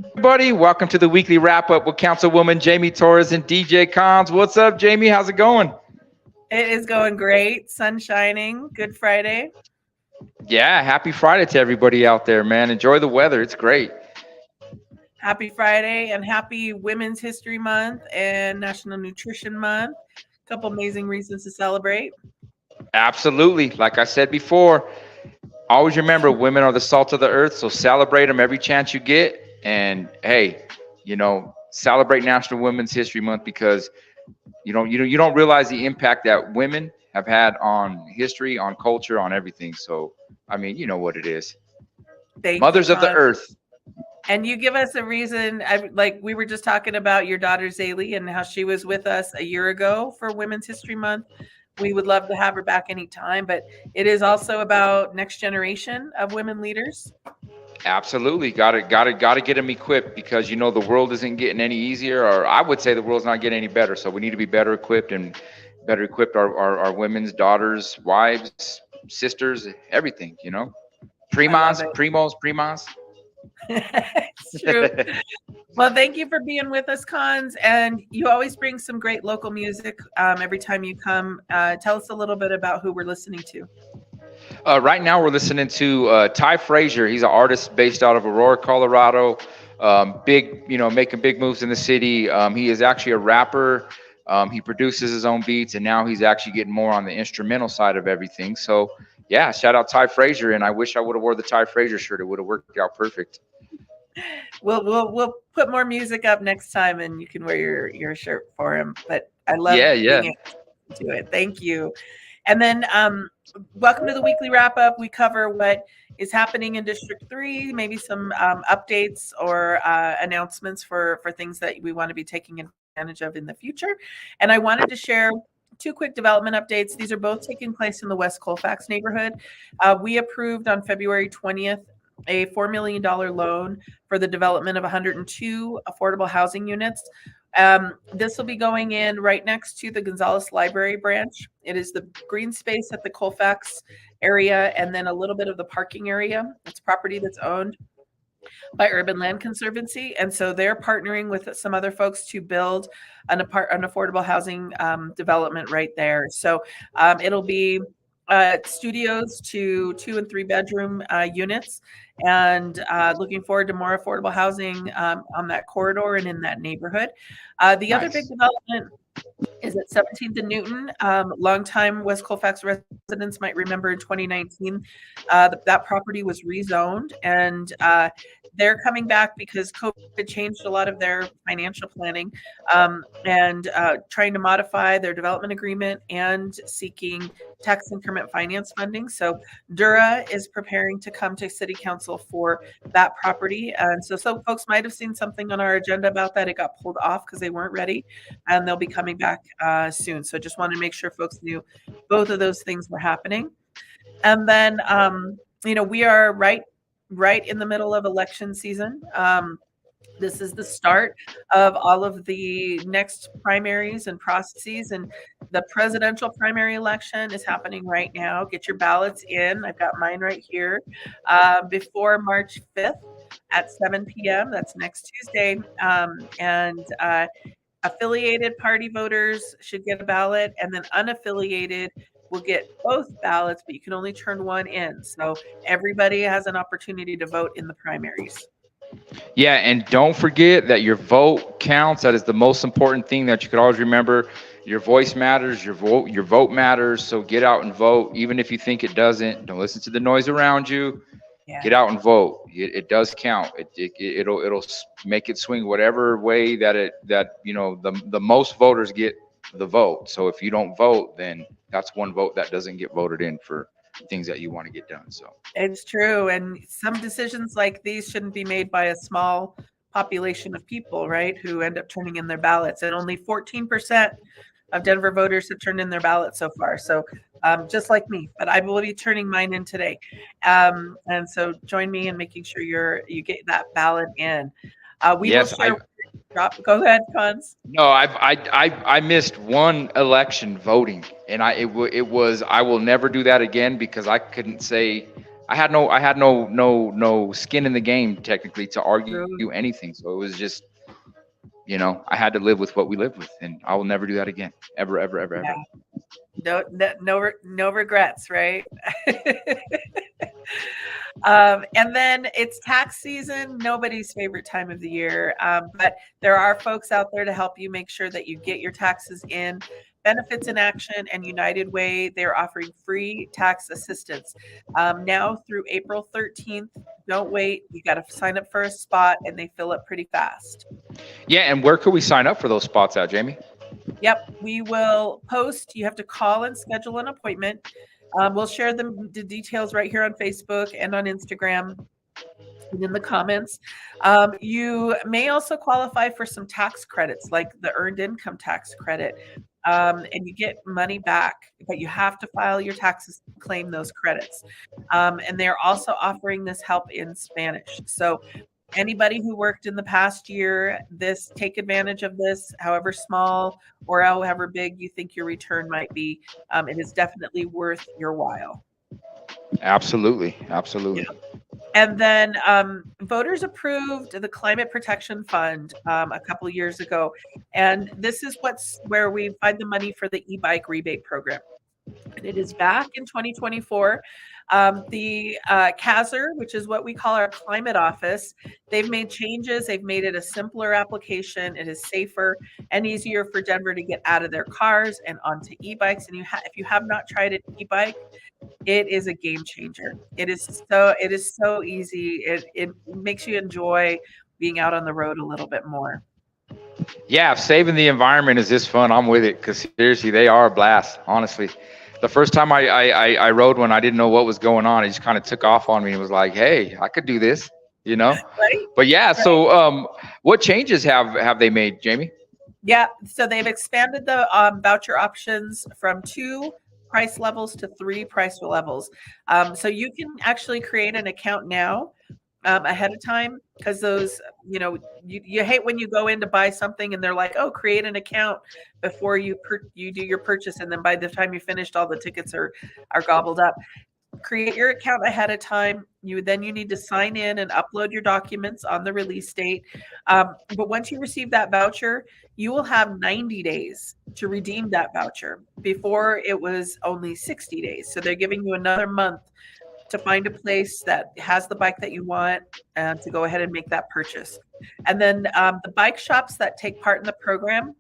Everybody, welcome to the weekly wrap up with Councilwoman Jamie Torres and DJ Konz. What's up, Jamie? How's it going? It is going great. Sun shining. Good Friday. Yeah, happy Friday to everybody out there, man. Enjoy the weather. It's great. Happy Friday and happy Women's History Month and National Nutrition Month. A couple amazing reasons to celebrate. Absolutely. Like I said before, always remember women are the salt of the earth, so celebrate them every chance you get. And hey, celebrate National Women's History Month because you don't realize the impact that women have had on history, on culture, on everything. So, I mean, you know what it is. Mothers of the earth. And you give us a reason, like we were just talking about your daughter Zaylee and how she was with us a year ago for Women's History Month. We would love to have her back anytime, but it is also about next generation of women leaders. Absolutely. Got to get them equipped because, the world isn't getting any easier, or I would say the world's not getting any better. So we need to be better equipped and better equipped our women's daughters, wives, sisters, everything, primos. It's true. Well, thank you for being with us, Konz. And you always bring some great local music every time you come. Tell us a little bit about who we're listening to. Right now, we're listening to Ty Frazier. He's an artist based out of Aurora, Colorado. Making big moves in the city. He is actually a rapper. He produces his own beats, and now he's actually getting more on the instrumental side of everything. So, yeah, shout out Ty Frazier. And I wish I would have wore the Ty Frazier shirt. It would have worked out perfect. We'll put more music up next time, and you can wear your shirt for him. But I love being able to do it. Thank you. And then welcome to the weekly wrap up. We cover what is happening in District 3, maybe some updates or announcements for things that we want to be taking advantage of in the future. And I wanted to share two quick development updates. These are both taking place in the West Colfax neighborhood. We approved on February 20th a $4 million loan for the development of 102 affordable housing units. This will be going in right next to the Gonzales Library branch. It is the green space at the Colfax area and then a little bit of the parking area. It's property that's owned by Urban Land Conservancy. And so they're partnering with some other folks to build an affordable housing development right there. So it'll be studios to 2 and 3 bedroom units, and looking forward to more affordable housing on that corridor and in that neighborhood. The other big development is at 17th and Newton. Longtime West Colfax residents might remember in 2019 that property was rezoned, and they're coming back because COVID changed a lot of their financial planning and trying to modify their development agreement and seeking tax increment finance funding. So Dura is preparing to come to City Council for that property. And so some folks might have seen something on our agenda about that. It got pulled off because they weren't ready, and they'll be coming back soon. So just want to make sure folks knew both of those things were happening. And then, we are right in the middle of election season. This is the start of all of the next primaries and processes, and the presidential primary election is happening right now. Get your ballots in. I've got mine right here before March 5th at 7 p.m. That's next Tuesday. And affiliated party voters should get a ballot, and then unaffiliated will get both ballots, but you can only turn one in. So everybody has an opportunity to vote in the primaries. Yeah, and don't forget that your vote counts. That is the most important thing that you could always remember. Your voice matters, your vote matters. So get out and vote, even if you think it doesn't. Don't listen to the noise around you. Yeah. Get out and vote. It does count. It'll make it swing whatever way that the most voters get the vote. So if you don't vote, then that's one vote that doesn't get voted in for things that you want to get done. So it's true. And some decisions like these shouldn't be made by a small population of people, right, who end up turning in their ballots. And only 14% of Denver voters have turned in their ballots so far. So just like me, but I will be turning mine in today. And so join me in making sure you get that ballot in. Yes, will share. Go ahead, Konz. No, I missed one election voting, and I will never do that again because I couldn't say I had no skin in the game technically to argue True. anything. So it was just, I had to live with what we lived with, and I will never do that again, ever, ever, ever, Yeah. ever. No regrets, right? And then it's tax season, nobody's favorite time of the year. But there are folks out there to help you make sure that you get your taxes in. Benefits in Action and United Way, they're offering free tax assistance now through April 13th. Don't wait. You got to sign up for a spot, and they fill up pretty fast. Yeah, and where could we sign up for those spots at, Jamie? Yep, we will post. You have to call and schedule an appointment. We'll share the details right here on Facebook and on Instagram and in the comments. You may also qualify for some tax credits, like the earned income tax credit, and you get money back, but you have to file your taxes to claim those credits. And they're also offering this help in Spanish. So anybody who worked in the past year, take advantage of this, however small or however big you think your return might be. It is definitely worth your while. Absolutely. Absolutely. Yeah. And then voters approved the Climate Protection Fund a couple of years ago. And this is where we find the money for the e-bike rebate program. And it is back in 2024. The CASR, which is what we call our climate office, they've made changes. They've made it a simpler application. It is safer and easier for Denver to get out of their cars and onto e-bikes. And if you have not tried an e-bike, it is a game changer. It is so easy. It makes you enjoy being out on the road a little bit more. Yeah, if saving the environment is this fun, I'm with it, because seriously, they are a blast, honestly. The first time I rode one, I didn't know what was going on. It just kind of took off on me and was like, hey, I could do this, Right? But yeah, Right. So what changes have they made, Jamie? Yeah, so they've expanded the voucher options from 2 price levels to 3 price levels. So you can actually create an account now ahead of time, because those, you hate when you go in to buy something and they're like, oh, create an account before you do your purchase, and then by the time you finished, all the tickets are gobbled up. Create your account ahead of time. You need to sign in and upload your documents on the release date. But once you receive that voucher, you will have 90 days to redeem that voucher. Before, it was only 60 days. So they're giving you another month to find a place that has the bike that you want and to go ahead and make that purchase. And then the bike shops that take part in the program,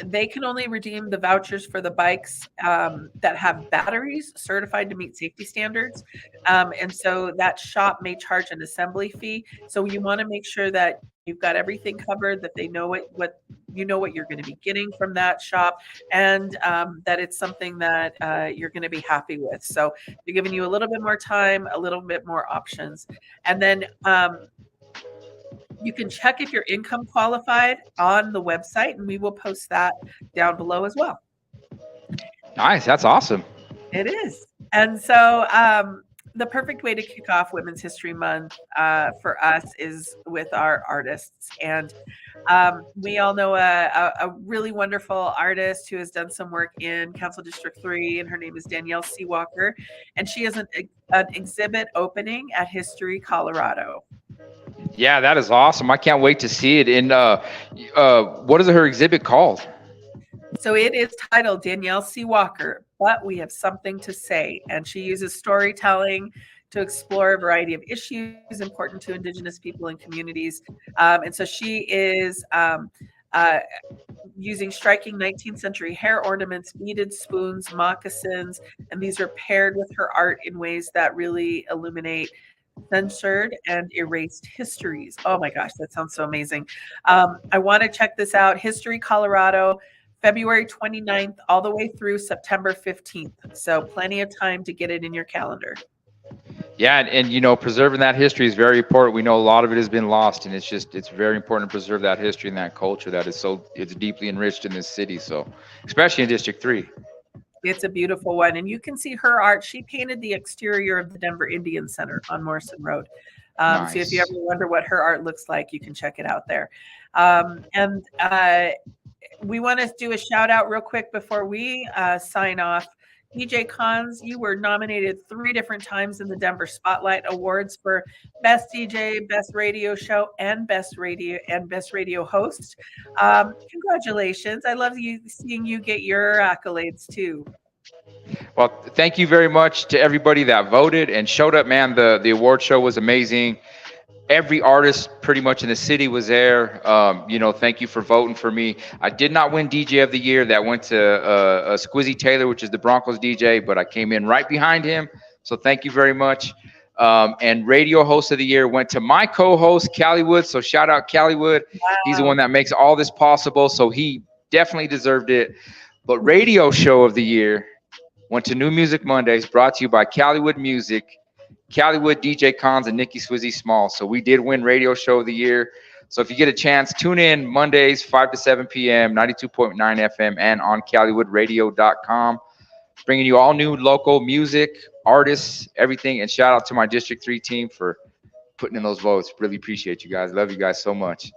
they can only redeem the vouchers for the bikes that have batteries certified to meet safety standards. And so that shop may charge an assembly fee. So you want to make sure that you've got everything covered, that they know what you're going to be getting from that shop, and that it's something that you're going to be happy with. So they're giving you a little bit more time, a little bit more options. And then you can check if your income qualified on the website, and we will post that down below as well. Nice. That's awesome. It is. And so the perfect way to kick off Women's History Month for us is with our artists. And we all know a really wonderful artist who has done some work in Council District 3, and her name is Danielle C. Walker. And she has an exhibit opening at History, Colorado. Yeah, that is awesome. I can't wait to see it. And what is her exhibit called? So it is titled Danielle C. Walker, But We Have Something to Say. And she uses storytelling to explore a variety of issues important to Indigenous people and communities. And so she is using striking 19th century hair ornaments, beaded spoons, moccasins, and these are paired with her art in ways that really illuminate censored and erased histories. Oh my gosh, that sounds so amazing. I want to check this out. History, Colorado, February 29th, all the way through September 15th. So plenty of time to get it in your calendar. Yeah, and preserving that history is very important. We know a lot of it has been lost, and it's very important to preserve that history and that culture that it's deeply enriched in this city. So, especially in District 3. It's a beautiful one. And you can see her art. She painted the exterior of the Denver Indian Center on Morrison Road. Nice. So if you ever wonder what her art looks like, you can check it out there. We want to do a shout out real quick before we sign off DJ Konz, you were nominated 3 different times in the Denver Spotlight Awards for Best DJ, Best Radio Show, and Best Radio Host. Congratulations! I love seeing you get your accolades too. Well, thank you very much to everybody that voted and showed up, man. The award show was amazing. Every artist pretty much in the city was there. Thank you for voting for me. I did not win DJ of the year. That went to Squizzy Taylor, which is the Broncos DJ, but I came in right behind him. So thank you very much. And radio host of the year went to my co-host, Callie Wood. So shout out Callie Wood. Wow. He's the one that makes all this possible. So he definitely deserved it. But radio show of the year went to New Music Mondays, brought to you by Callie Wood Music, Callie Wood, DJ Konz, and Nikki Swizzy Small. So we did win Radio Show of the Year. So if you get a chance, tune in Mondays, 5 to 7 p.m., 92.9 FM, and on CalliewoodRadio.com. Bringing you all new local music, artists, everything. And shout out to my District 3 team for putting in those votes. Really appreciate you guys. Love you guys so much.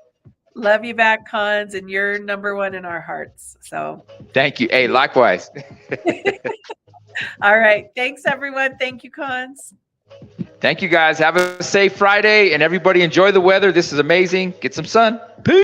Love you back, Konz, and you're number one in our hearts. So thank you. Hey, likewise. All right. Thanks, everyone. Thank you, Konz. Thank you, guys. Have a safe Friday, and everybody enjoy the weather. This is amazing. Get some sun. Peace.